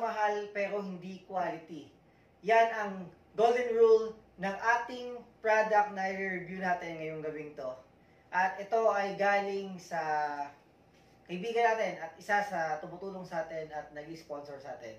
mahal pero hindi quality. Yan ang golden rule ng ating product na i-review natin ngayong gabing to. At ito ay galing sa kaibigan natin at isa sa tumutulong sa atin at nag-sponsor sa atin.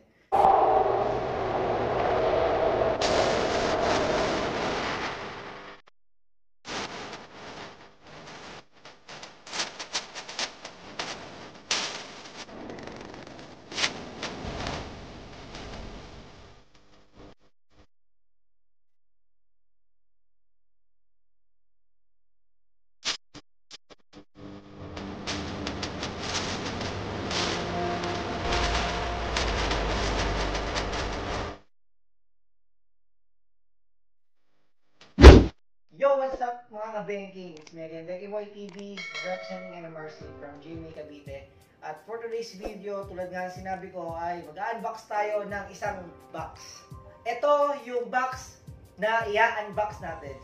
Yo, what's up mga ka-Benking? It's me again, Benky Boy TV, representing MMRC from GMA Cavite. At for today's video, tulad nga sinabi ko, ay mag-unbox tayo ng isang box. Ito yung box na i-unbox natin.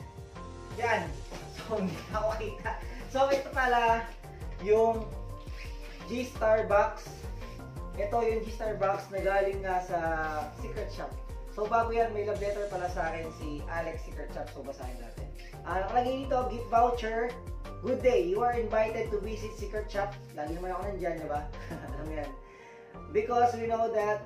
Yan. So, hindi ako kita. So, ito pala yung G-Star box. Ito yung G-Star box na galing nga sa Secret Shop. So, bago yan, may love letter pala sa akin si Alex Secret Shop. So, basahin natin. Nakalagay dito, gift voucher. Good day, you are invited to visit Secret Shop. Lagi naman ako nandyan, diba? Alam yan. Because we know that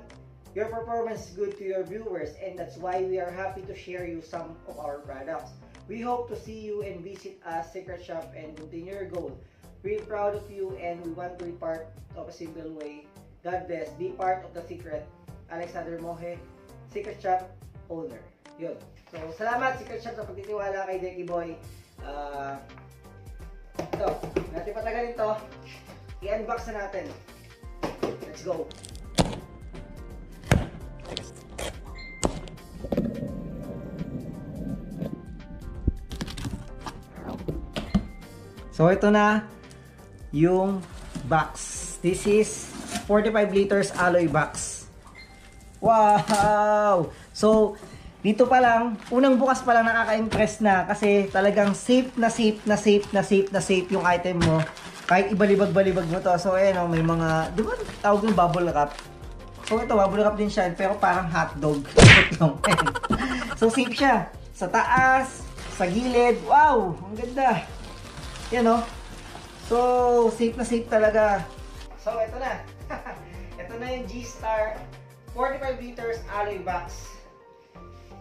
your performance is good to your viewers and that's why we are happy to share you some of our products. We hope to see you and visit us Secret Shop and continue your goal. We're proud of you and we want to be part of a simple way. God bless. Be part of the secret. Alexander Moje, Secret Shop owner. Yun. So, salamat Secret Shop sa pagtitiwala kay Benky Boy. Ito, natin patagalin to. I-unbox na natin. Let's go. So, ito na yung box. This is 45 liters alloy box. Wow! So, dito pa lang, unang bukas pa lang nakaka-impress na kasi talagang safe na safe na safe na safe na safe yung item mo. Kahit ibalibag-balibag mo to. So, ayan o, may mga, di ba tawag yung bubble wrap? So, ito, bubble wrap din siya, pero parang hotdog. So, safe siya. Sa taas, sa gilid. Wow! Ang ganda. Yan o. So, safe na safe talaga. So, ito na. Ito na yung G-Star 45 liters alloy box.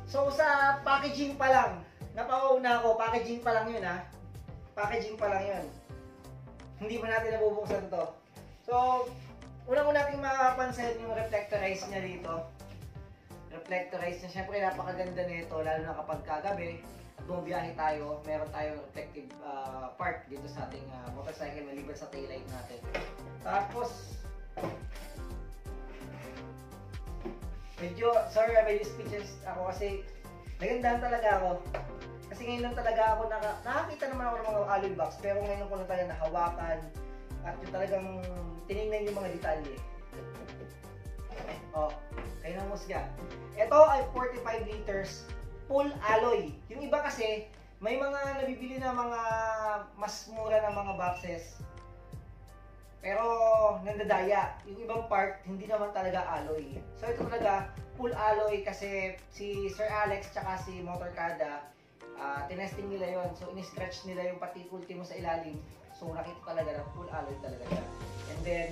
So, sa packaging pa lang, napauna ako, packaging pa lang yun ha. Packaging pa lang yun. Hindi pa natin nabubuksan to. So, unang-una natin makapansin yung reflectorize niya dito. Reflectorize niya, syempre napakaganda nito, lalo na kapag kagabi at bumibiyahe tayo, meron tayong reflective part dito sa ating motorcycle maliban sa taillight natin. Tapos, medyo, sorry, medyo speechless ako kasi nagandahan talaga ako. Kasi ngayon lang talaga ako nakakita naman ako ng mga alloy box pero ngayon ko lang talaga nahawakan at yung talagang tinignan yung mga detalye. Oh, kayo nang musga. Ito ay 45 liters full alloy. Yung iba kasi, may mga nabibili na mga mas mura na mga boxes. Pero nandadaya, yung ibang part hindi naman talaga alloy. So ito talaga full alloy kasi si Sir Alex tsaka si Motorkada tinesting nila yon. So ini-stretch nila yung particulate mo sa ilalim. So nakita talaga na full alloy talaga siya. And then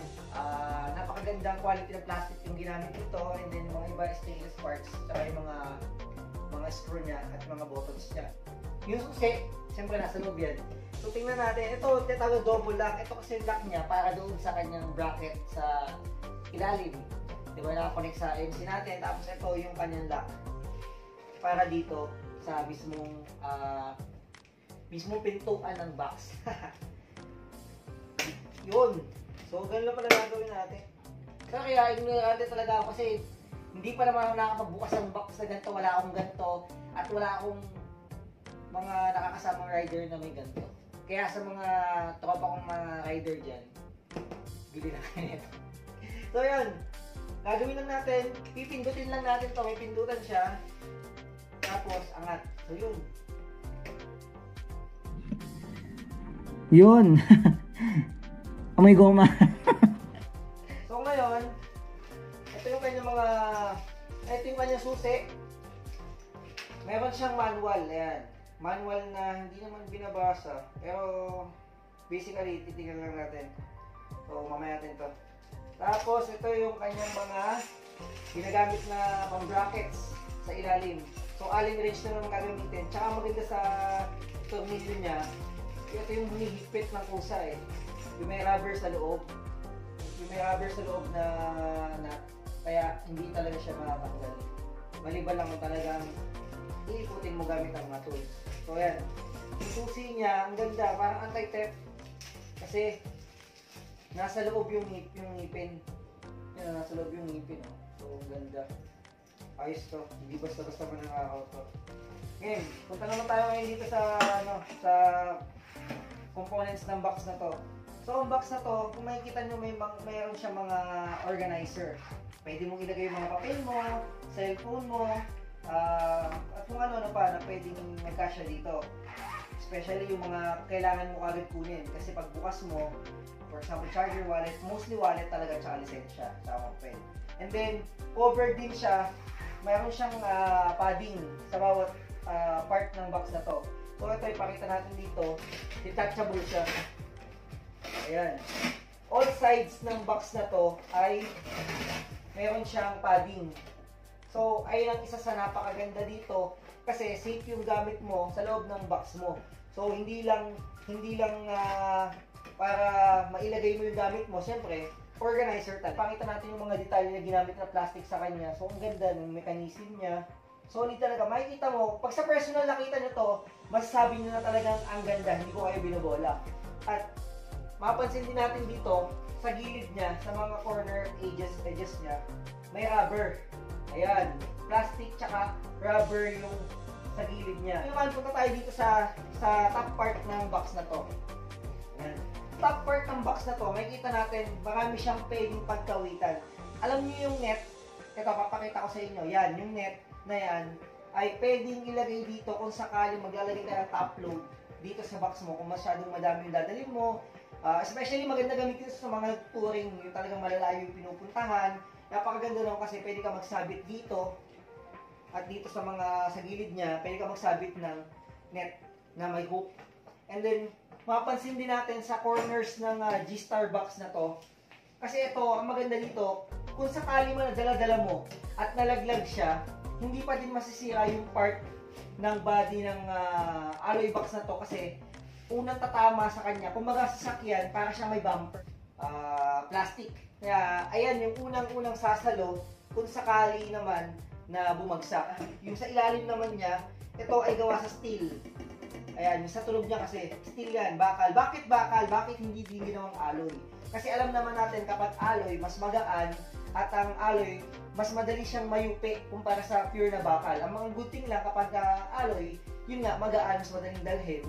napakagandang quality ng plastic yung ginamit dito. And then yung mga iba stainless parts tsaka yung mga screw niya at mga buttons niya. Yung susi, siyempre nasa loob yan. So tingnan natin, ito tinatawag double lock. Ito kasi lock niya para doon sa kanyang bracket sa ilalim. Diba nakakonect sa MC natin. Tapos ito yung kanyang lock para dito sa mismong pintuan ng box. Yun. So ganun lang pala gagawin natin. So kaya ignorante talaga ako kasi hindi pa naman ako nakakapagbukas ng box na ganito. Wala akong ganito at wala akong mga nakakasamang rider na may ganito. Kaya sa mga tropa kong mga rider dyan, bili na kayo nito. So yun, gagawin lang natin, pipindutin lang natin to, may pindutan siya. Tapos, angat. So yun. Yun. Oh, may goma. So ngayon, ito yung kanyang mga, ito yung kanyang susi. Meron siyang manual, ayan. Manual na hindi naman binabasa, pero basically, titignan lang natin. So, mamaya natin to. Tapos, ito yung kanyang mga ginagamit na pang-brackets sa ilalim. So, allen wrench na naman gagamitin. Tsaka maganda sa tornilyo niya, ito yung hinihigpit ng kusa eh. Yung may rubber sa loob. Yung may rubber sa loob na kaya hindi talaga siya makakatanggal. Maliban lang kung talagang iikutin mo gamit ang mga tools. So, yan. Yung susi niya, ang ganda. Parang anti-theft. Kasi, nasa loob yung ngipin. Yan, nasa loob yung ngipin. Oh. So, ang ganda. Ayos to. Hindi basta-basta mananakaw to. Ngayon, punta naman tayo ngayon dito sa, sa components ng box na to. So, ang box na to, kung makikita nyo, mayroon siya mga organizer. Pwede mong ilagay yung mga papel mo, cellphone mo, at kung ano-ano pa na pwedeng magkasya dito. Especially yung mga kailangan mo agad kunin. Kasi pag bukas mo, for example, charger, wallet, mostly wallet talaga, tsaka lisensya, tsaka papel. And then, covered din siya, mayroon siyang padding sa bawat part ng box na to. So, ito ipakita natin dito, detachable siya. Ayan. All sides ng box na to ay mayroon siyang padding. So, ayun ang isa sa napakaganda dito kasi safe yung gamit mo sa loob ng box mo. So, hindi lang para mailagay mo yung gamit mo. Siyempre, organizer talaga. Pakita natin yung mga detalye na ginamit na plastic sa kanya. So, ang ganda ng mechanism niya. Solid talaga. Makikita mo, pag sa personal nakita nyo to, masasabi nyo na talagang ang ganda. Hindi ko kayo binobola. At mapansin din natin dito, sa gilid niya, sa mga corner edges niya, may rubber. Ayan, plastic tsaka rubber yung sa gilid niya. Ngayon, punta tayo dito sa top part ng box na to. Ayan. Top part ng box na to, makikita natin, marami siyang pwedeng pagkawitan. Alam niyo yung net, ito, papakita ko sa inyo, yan, yung net na yan, ay pwedeng ilagay dito kung sakali maglalagay ka ng top load dito sa box mo, kung masyadong madami yung dadalhin mo. Especially maganda gamitin sa mga touring, yung talagang malalayo yung pinupuntahan. Napakaganda naman kasi pwede ka magsabit dito at dito sa sa gilid niya, pwede ka magsabit ng net na may hook. And then, mapapansin din natin sa corners ng G-Star box na to. Kasi ito, ang maganda dito, kung sakali man dala-dala mo at nalaglag siya, hindi pa din masisira yung part ng body ng alloy box na to kasi unang tatama sa kanya, kung magasasakyan, para siya may bumper. Plastic. Kaya, ayan, yung unang-unang sasalo, kung sakali naman na bumagsak. Yung sa ilalim naman niya, ito ay gawa sa steel. Ayan, yung sa tunog niya kasi, steel yan, bakal. Bakit bakal? Bakit hindi din ginawang alloy? Kasi alam naman natin, kapag alloy, mas magaan, at ang alloy, mas madali siyang mayupi kumpara sa pure na bakal. Ang mga good thing lang kapag alloy, yun nga, magaan, mas madaling dalhin.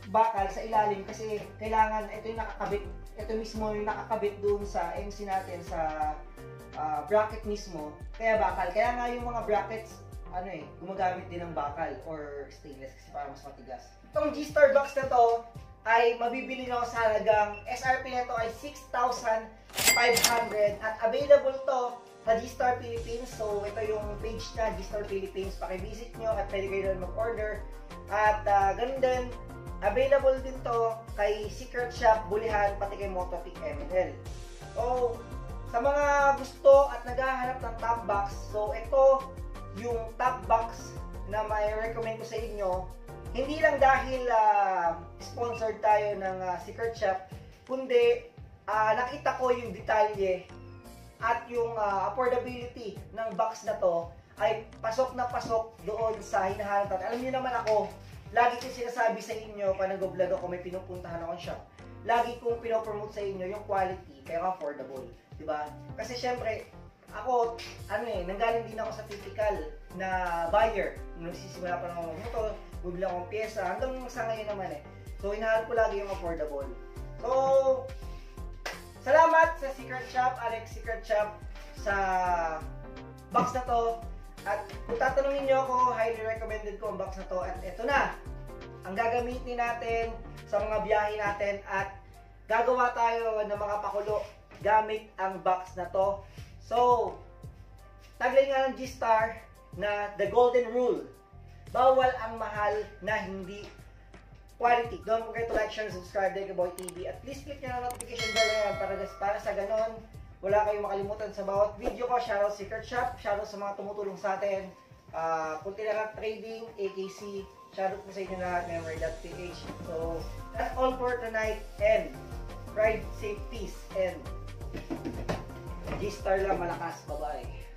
Bakal sa ilalim kasi kailangan ito yung nakakabit, ito mismo yung nakakabit doon sa MC natin sa bracket mismo, kaya bakal. Kaya nga yung mga brackets gumagamit din ng bakal or stainless kasi para mas matigas. Itong G-Star box na to ay mabibili nyo sa halagang SRP nito ay 6,500 at available to sa G-Star Philippines. So ito yung page na G-Star Philippines, paki-visit nyo at pwede kayo doon mag-order. At ganun din, available din to kay Secret Shop, Bulihan, pati kay Motopic ML. So, sa mga gusto at naghahanap ng top box, so ito yung top box na may recommend ko sa inyo. Hindi lang dahil sponsored tayo ng Secret Shop, kundi nakita ko yung detalye at yung affordability ng box na to ay pasok na pasok doon sa hinahanap. Alam niyo naman ako, lagi kong sinasabi sa inyo, pag nag-vlog ako, may pinupuntahan akong shop. Lagi kong pinopromote sa inyo yung quality, pero affordable. Diba? Kasi syempre, ako, nanggaling din ako sa typical na buyer. Nagsisimula pa ng motor, bumili akong pyesa, hanggang sa ngayon naman So, hinahanap ko lagi yung affordable. So, salamat sa Secret Shop, Alex Secret Shop, sa box na to. At kung tatanungin nyo ako, highly recommended ko ang box na to. At ito na, ang gagamitin natin sa mga biyahe natin at gagawa tayo ng mga pakulo gamit ang box na to. So, tagline nga ng G-Star na the golden rule. Bawal ang mahal na hindi quality. Don't forget to like, share, and subscribe dahil Boy TV. At please click nyo na notification bell na yan para sa ganon, wala kayong makalimutan sa bawat video ko. Shoutout Secret Shop, shoutout sa mga tumutulong sa atin. Puntilarat Trading, AKC, shoutout po sa inyo lahat, memory.ph. So, that's all for tonight, and ride safe, peace, and G-Star lang malakas. Bye-bye.